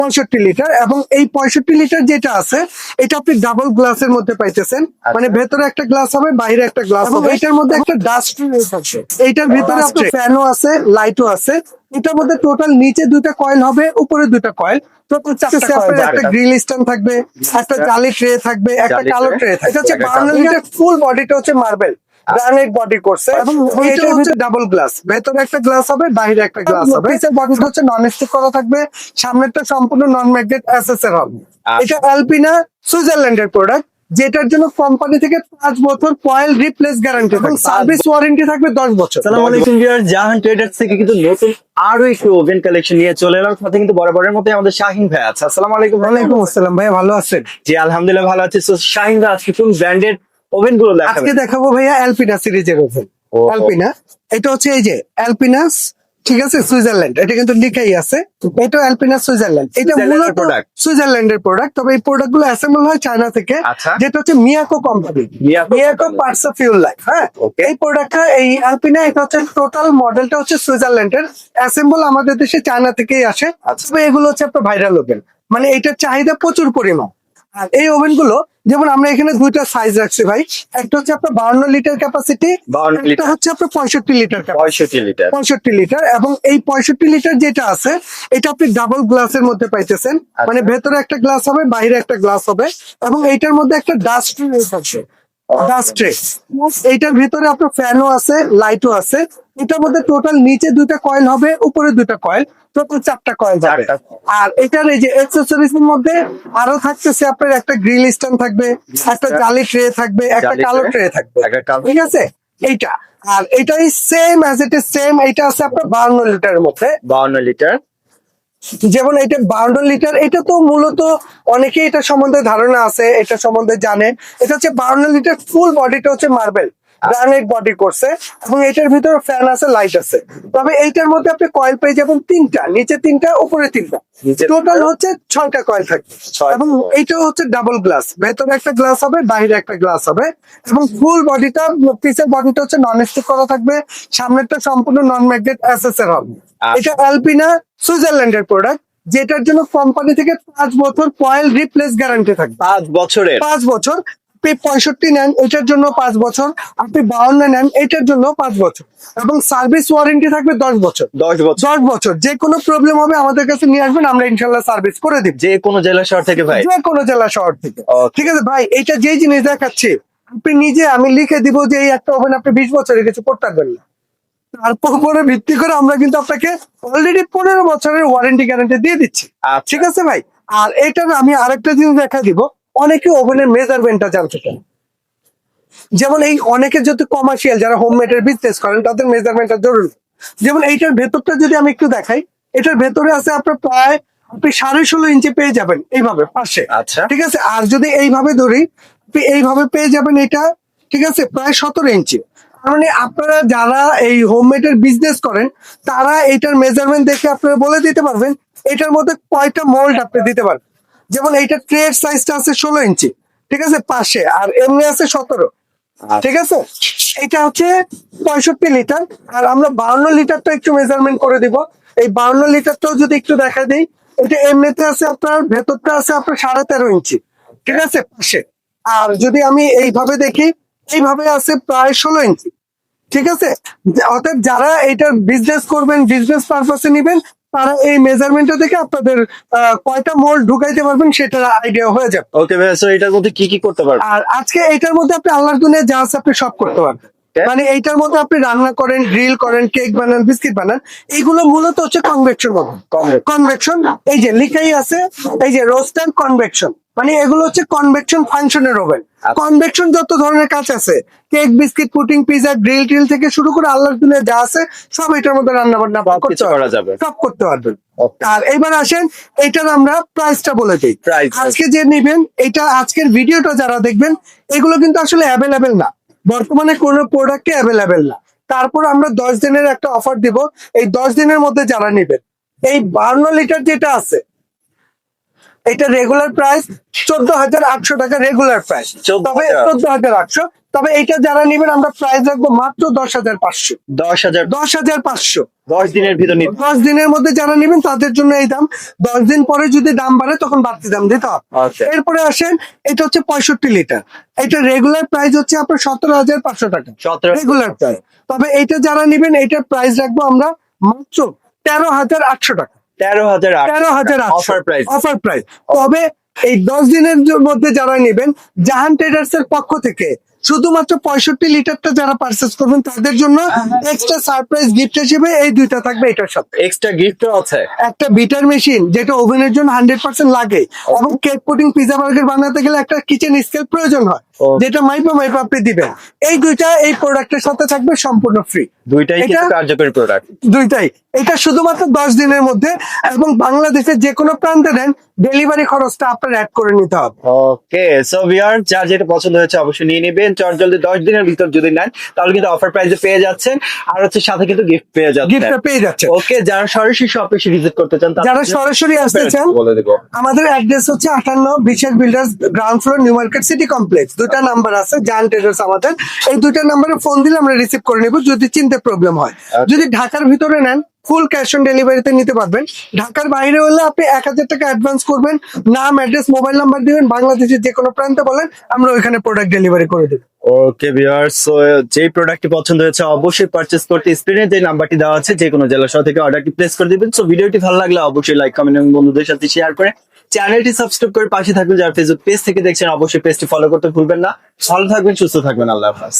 65 litre, এবং এই 65 litre যেটা আছে এটা আপনি ডাবল গ্লাসের মধ্যে পাইতেছেন। মানে ভেতরে একটা গ্লাস হবে, বাইরে একটা গ্লাস হবে। এটার মধ্যে একটা ডাস্ট আছে, এইটার ভিতরে আপনার ফ্যানও আছে, লাইটও আছে। এটার মধ্যে টোটাল নিচে 2টা কয়েল হবে, উপরে 2টা কয়েল। একটা গ্রিল স্ট্যান্ড থাকবে, একটা জালি ট্রে থাকবে, একটা কালো ট্রে থাকবে। এটা হচ্ছে 52 লিটার, ফুল বডিটা হচ্ছে মার্বেল গ্রানাইট বডি করছে, এবং এটা হচ্ছে ডাবল গ্লাস। ভেতরে একটা গ্লাস হবে, বাইরে একটা গ্লাস হবে। পিছের বডিটা হচ্ছে নন স্টিক করা থাকবে, সামনেরটা সম্পূর্ণ নন ম্যাগনেট এসএসআর হবে। এটা অ্যালপিনা সুইজারল্যান্ডের প্রোডাক্ট, যেটার জন্য কোম্পানি থেকে 5 বছর কয়েল রিপ্লেস গ্যারান্টি এবং সার্ভিস ওয়ারেন্টি থাকবে 10 বছর। আসসালামু আলাইকুম ভিউয়ার, জাহান ট্রেডার্স থেকে কিন্তু নতুন আরো একটু ওভেন কালেকশন নিয়ে চলে এলাম। সাথে কিন্তু বরাবরের মতোই আমাদের শাহিন ভাই আছে। আসসালামু আলাইকুম। ওয়ালাইকুম আসসালাম ভাইয়া, ভালো আছেন? জি আলহামদুলিল্লাহ ভালো আছি। তো শাহিন ভাই আজকে কোন ব্র্যান্ডের ওভেন গুলো আজকে দেখাবেন? দেখাবো ভাইয়া অ্যালপিনা সিরিজের ওভেন। অ্যালপিনা, এটা হচ্ছে এই যে অ্যালপিনাস, ঠিক আছে, সুইজারল্যান্ড, এটা কিন্তু লিখাই আছে। এটা অ্যালপিনা সুইজারল্যান্ড, এটা মূলত সুইজারল্যান্ডের প্রোডাক্ট। তবে এই প্রোডাক্ট গুলো অ্যাসেম্বল হয় চায়না থেকে, আচ্ছা। যেটা হচ্ছে Miyako company, Miyako parts of fuel life. হ্যাঁ, এই প্রোডাক্টটা, এই অ্যালপিনা, এটা হচ্ছে টোটাল মডেলটা হচ্ছে সুইজারল্যান্ডের, অ্যাসেম্বল আমাদের দেশে চায়না থেকেই আসে। তবে এগুলো হচ্ছে আপনার ভাইরাল ওভেন, মানে এটার চাহিদা প্রচুর পরিমাণ। আর এই ওভেন গুলো, যেমন আমরা এখানে 2টা সাইজ রাখছি ভাই, একটা হচ্ছে আপনার 52 লিটার ক্যাপাসিটি, একটা হচ্ছে আপনার 65 লিটার। 65 লিটার, এবং এই 65 লিটার যেটা আছে এটা আপনি ডাবল গ্লাসের মধ্যে পাইতেছেন। মানে ভেতরে একটা গ্লাস হবে, বাইরে একটা গ্লাস হবে, এবং এইটার মধ্যে একটা ডাস্ট আছে, ডাস্ট ট্রে। এইটার ভিতরে আপনার ফ্যানও আছে, লাইটও আছে। এটার মধ্যে টোটাল নিচে 2টা কয়েল হবে, উপরে 2টা কয়েল, টোটাল 4টা কয়েল যাবে। আর এটার এই যে অ্যাক্সেসরিজ এর মধ্যে আরো থাকতেছে আপনার একটা গ্রিল স্ট্যান্ড থাকবে, একটা জালি ট্রে থাকবে, একটা কালো ট্রে থাকবে, ঠিক আছে এইটা। আর এটাই same as it is same, এটা আছে আপনার 52 লিটারের মধ্যে। 52 লিটার, যেমন এটা 52 লিটার, এটা তো মূলত অনেকেই এটা সম্বন্ধে ধারণা আছে, এটা সম্বন্ধে জানে। এটা হচ্ছে 52 লিটার, ফুল বডিটা হচ্ছে মার্বেল গ্রানাইট বডি করছে, এবং এটার ভিতরে ফ্যান আছে, লাইট আছে। তবে এইটার মধ্যে আপনি কয়েল পেয়ে যাবেন 3টা, নিচে 3টা, উপরে 3টা, টোটাল হচ্ছে 6টা কয়েল থাকবে। এবং এইটা হচ্ছে ডাবল গ্লাস, ভেতরে একটা গ্লাস হবে, বাইরে একটা গ্লাস হবে, এবং ফুল বডিটা, পিসের বডিটা হচ্ছে নন স্টিক করা থাকবে, সামনেরটা সম্পূর্ণ নন ম্যাগনেট এসএসআর হবে। এটা অ্যালপিনা সুইজারল্যান্ডের প্রোডাক্ট, যেটার জন্য কোম্পানি থেকে 5 বছর কয়েল রিপ্লেস গ্যারান্টি থাকবে। 5 বছরের, 5 বছর। আপনি 65 নেন, এটার জন্য 5 বছর। আপনি 52 নেন, এটার জন্য 5 বছর, এবং সার্ভিস ওয়ারেন্টি থাকবে 10 বছর। 10 বছর, 10 বছর, যে কোনো প্রবলেম হবে আমাদের কাছে নিয়ে আসবেন, আমরা ইনশাল্লাহ সার্ভিস করে দিব। যে কোনো জেলা শহর থেকে ভাই, যে কোনো জেলা শহর থেকে। Okay. ঠিক আছে ভাই, এটা যেই জিনিস দেখাচ্ছি, আপনি নিজে, আমি লিখে দিব যে এই একটা ওভেন আপনি 20 বছরের কিছু করতে পারবেন না। তারপর উপরে ভিত্তি করে আমরা কিন্তু আপনাকে অলরেডি 15 বছরের ওয়ারেন্টি গ্যারান্টি দিয়ে দিচ্ছি। আচ্ছা। ঠিক আছে ভাই, আর এটার আমি আরেকটা জিনিস দেখা দিব, অনেকে ওভেনের মেজারমেন্টটা জানতে চান। যেমন এই অনেকে যদি কমার্শিয়াল, যারা হোমমেড এর বিজনেস করেন, তাদের মেজারমেন্টটা জরুরি। যেমন এইটার ভেতরটা যদি আমি একটু দেখাই, এটার ভেতরে আছে আপনার প্রায় আপনি 16.5 ইঞ্চি পেয়ে যাবেন এইভাবে পাশে। আচ্ছা। ঠিক আছে, আর যদি এইভাবে ধরি, আপনি এইভাবে পেয়ে যাবেন এটা, ঠিক আছে, প্রায় 17 ইঞ্চি। মানে আপনারা যারা এই হোমমেড এর বিজনেস করেন, তারা এইটার মেজারমেন্ট দেখে আপনারা বলে দিতে পারবেন এটার মধ্যে কয়টা মোল্ড আপনি দিতে পারবেন। যেমন এইটা ট্রের সাইজটা আছে 16 ইঞ্চি, ঠিক আছে, পাশে, আর এমনি আছে 17। ঠিক আছে, এটা হচ্ছে 65 লিটার, আর আমরা 52 লিটারটা একটু মেজারমেন্ট করে দিব। এই 52 লিটারটাও যদি একটু দেখা দিই, এটা এমনিতে আছে আপনার, ভেতরটা আছে আপনার 13.5 ইঞ্চি, ঠিক আছে, পাশে। আর যদি আমি এইভাবে দেখি, এইভাবে আছে প্রায় 16 ইঞ্চি, ঠিক আছে। অর্থাৎ যারা এটার বিজনেস করবেন, বিজনেস পারপাসে নিবেন, তারা এই মেজারমেন্টটা দেখে আপনাদের কয়টা মোল্ড ঢুকাইতে পারবেন সেটার আইডিয়া হয়ে যাবে। ওকে ভাই, সো এটার মধ্যে কি কি করতে পারবেন? আর আজকে এইটার মধ্যে আপনি আল্লাহর দুনিয়া যা আছে আপনি সব করতে পারবেন। মানে এইটার মধ্যে আপনি রান্না করেন, গ্রিল করেন, কেক বানান, বিস্কিট বানান, এইগুলো মূলত হচ্ছে কনভেকশন ওভেন। কনভেকশন, এই যে লিখাই আছে, এই যে রোস্ট এন্ড কনভেকশন, মানে এগুলো হচ্ছে কনভেকশন ফাংশনের ওভেন। কনভেকশন যত ধরনের কাজ আছে, cake, biscuit, pudding, pizza, grill till থেকে শুরু করে আল্লাহর দুনিয়া যা আছে সব এটার মধ্যে রান্না বান্না করতে করা যাবে, সব করতে পারবেন। আর এবার আসেন, এইটার আমরা প্রাইসটা বলে দিই। আজকে যে নিবেন, এটা আজকের ভিডিওটা যারা দেখবেন, এগুলো কিন্তু আসলে অ্যাভেলেবেল না, বর্তমানে কোন প্রোডাক্টে অ্যাভেলেবেল না। তারপর আমরা 10 দিনের একটা অফার দিব। এই 10 দিনের মধ্যে যারা নিবেন, এই 52 লিটার যেটা আছে, এটা রেগুলার প্রাইস 14,800 টাকা রেগুলার প্রাইস। তবে 14,800, তবে এটা যারা নেবেন আমরা প্রাইস রাখবো মাত্র 10,500। 10,000 10,500। 10 দিনের ভিতর নিতে 10 দিনের মধ্যে যারা নেবেন তাদের জন্য এই দাম। 10 দিন পরে যদি দাম বাড়ে তখন বাড়তি দাম দিতে হবে। আচ্ছা। এরপরে আসেন, এটা হচ্ছে 65 লিটার। এটা রেগুলার প্রাইস হচ্ছে আপনার 17,500 টাকা 17 রেগুলার প্রাইস। তবে এটা যারা নেবেন এটার প্রাইস রাখবো আমরা মাত্র 13,800 টাকা। 13,000 অফার প্রাইস। Offer price. তবে এই 10 দিনের মধ্যে যারা নেবেন জাহান ট্রেডার্স এর পক্ষ থেকে শুধুমাত্র 65 লিটারটা যারা পারচেস করবেন তাদের জন্য এক্সট্রা সারপ্রাইজ গিফট হিসেবে এই দুইটা থাকবে এটার সাথে। এক্সট্রা গিফট আছে। একটা বিটার মেশিন যেটা ওভেনের জন্য 100% লাগে, এবং কেক পুডিং পিজা বার্গার বানাতে গেলে একটা কিচেন স্কেল প্রয়োজন হয়, যেটা মাইপা আপনি দিবেন। এই দুইটা এই প্রোডাক্টের সাথে থাকবে সম্পূর্ণ ফ্রি। দুইটাই কিন্তু এটা- কার্যকরী প্রোডাক্ট। দুইটাই। এটা শুধুমাত্র 10 দিনের মধ্যে, এবং বাংলাদেশের যে কোনো প্রান্তে দেন ডেলিভারি খরচটা আপনার অ্যাড করে নিতে হবে। ওকে, সো ভিউয়ার যার যেটা পছন্দ হয়েছে অবশ্যই নিয়ে নেবেন। চটজলদি 10 দিনের ভিতর যদি নেন তাহলে কিন্তু অফার প্রাইসে পেয়ে যাচ্ছেন, আর হচ্ছে সাথে কিন্তু গিফট পেয়ে যাচ্ছেন। গিফটটা পেয়ে যাচ্ছে। ওকে, যারা সরাসরি শপে এসে ভিজিট করতে চান তারা যারা সরাসরি আসতে চান বলে দেবো। আমাদের অ্যাড্রেস হচ্ছে 58 বিশেষ builders, ground floor, new market city complex. দুটা নাম্বার আছে জাহান ট্রেডার্স আমাদের। এই দুইটা নাম্বারে ফোন দিলে আমরা রিসিভ করে নেব যদি চিনতে প্রবলেম হয়। যদি ঢাকার ভিতরে নেন ফুল ক্যাশ অন ডেলিভারিতে নিতে পারবেন। ঢাকার বাইরে হলে আপনি 1,000 টাকা অ্যাডভান্স করবেন, নাম, অ্যাড্রেস, মোবাইল নাম্বার দিবেন, বাংলাদেশের যে কোনো প্রান্তে বলেন, আমরা ওইখানে প্রোডাক্ট ডেলিভারি করে দেব। ওকে ভিউয়ার্স, সো যেই প্রোডাক্টটি পছন্দ হয়েছে অবশ্যই পারচেজ করতে স্ক্রিনে যে নাম্বারটি দেওয়া আছে যে কোনো জেলা শহর থেকে অর্ডারটি প্লেস করে দিবেন। সো ভিডিওটি ভালো লাগলে অবশ্যই লাইক, কমেন্ট এবং বন্ধুদের সাথে শেয়ার করে চ্যানেলটি সাবস্ক্রাইব করে পাশে থাকবেন। যারা ফেসবুক পেজ থেকে দেখছেন অবশ্যই পেজটি ফলো করতে ভুলবেন না। ভালো থাকবেন, সুস্থ থাকবেন, আল্লাহ হাফেজ।